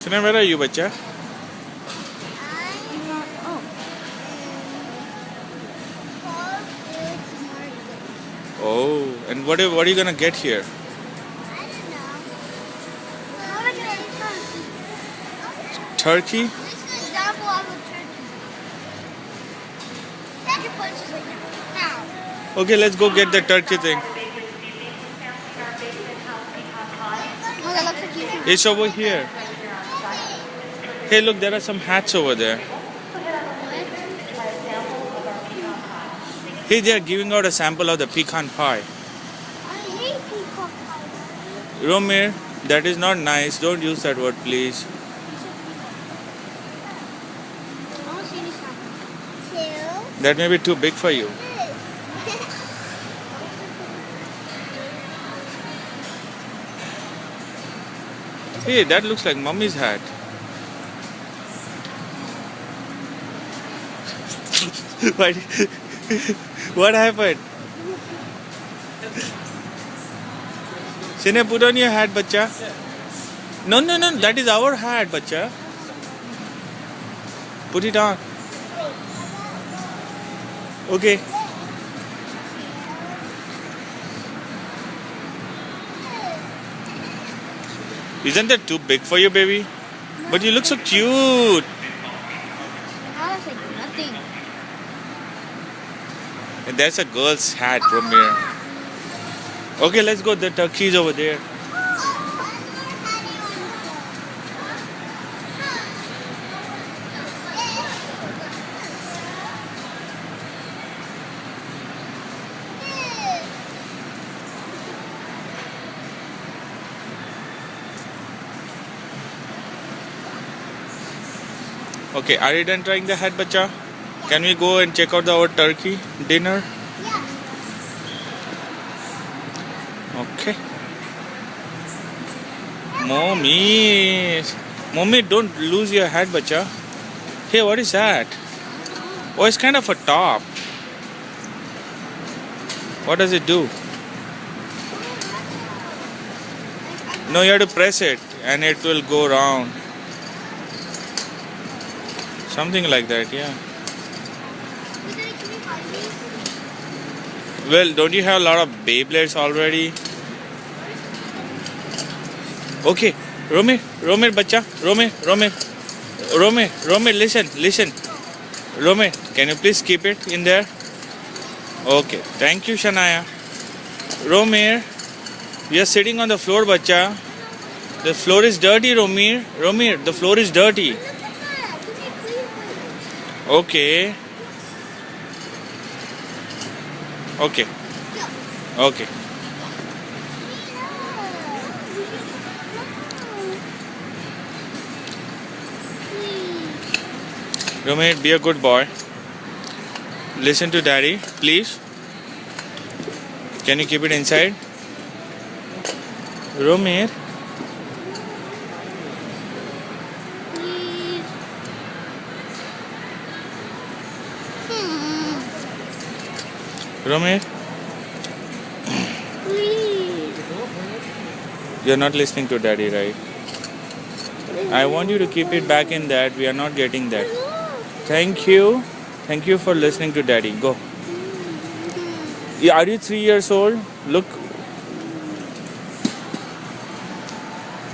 Shana, where are you, bacha? Oh, and what are you gonna get here? Turkey? This is an example of a turkey. Take your punches like that. Now. Okay, let's go get the turkey thing. Oh, that looks like you. It's over here. Hey, look, there are some hats over there. Hey, they are giving out a sample of the pecan pie. I hate peacock pie. Romir, that is not nice. Don't use that word, please. I want to see any sample. Two. That may be too big for you. Hey, that looks like mommy's hat. What? What happened? Sine, put on your hat, bacha. No, that is our hat, bacha. Put it on. Okay. Isn't that too big for you, baby? But you look so cute. That looks like nothing. And that's a girl's hat from here. Okay, let's go. The turkey's over there. Okay, are you done trying the hat, bacha? Can we go and check out our turkey dinner? Yeah. Okay. Mommy, don't lose your hat, bacha. Hey, what is that? Oh, it's kind of a top. What does it do? No, you have to press it and it will go round. Something like that, yeah. Well, don't you have a lot of Beyblades already? Okay, Romir, bacha, Romir, listen. Romir, can you please keep it in there? Okay, thank you, Shania. Romir, we are sitting on the floor, bacha. The floor is dirty, Romir, the floor is dirty. Okay. Okay. Romir, be a good boy. Listen to daddy, please. Can you keep it inside? Romir. Romir, you're not listening to daddy, right? I want you to keep it back in that. We are not getting that. Thank you for listening to daddy. Go. Yeah, are you 3 years old? Look.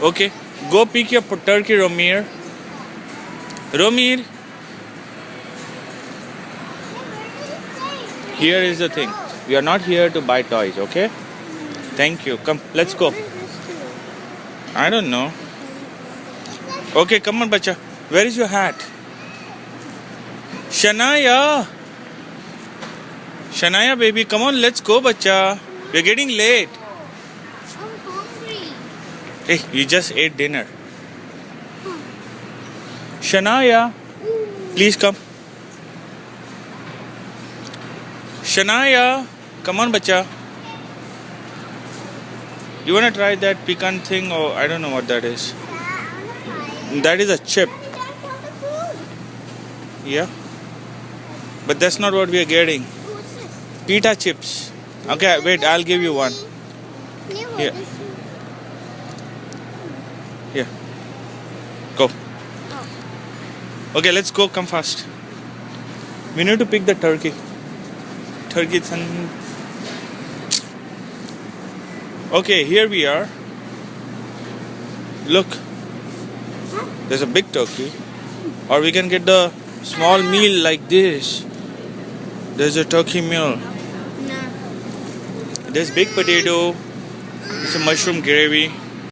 Okay, go pick your turkey, Romir. Here is the thing. We are not here to buy toys, okay? Thank you. Come, let's go. I don't know. Okay, come on, bacha. Where is your hat? Shania, baby, come on, let's go, bacha. We're getting late. I'm hungry. Hey, you just ate dinner. Shania, please come. Shania, come on, bacha. You wanna try that pecan thing, or I don't know what that is. That is a chip. Yeah. But that's not what we are getting. What's this? Pita chips. Okay, wait, I'll give you one. Here. Here. Go. Oh. Okay, let's go. Come fast. We need to pick the turkey. Turkey. Okay, here we are. Look. There's a big turkey. Or we can get the small meal like this. There's a turkey meal. No. There's big potato. It's a mushroom gravy.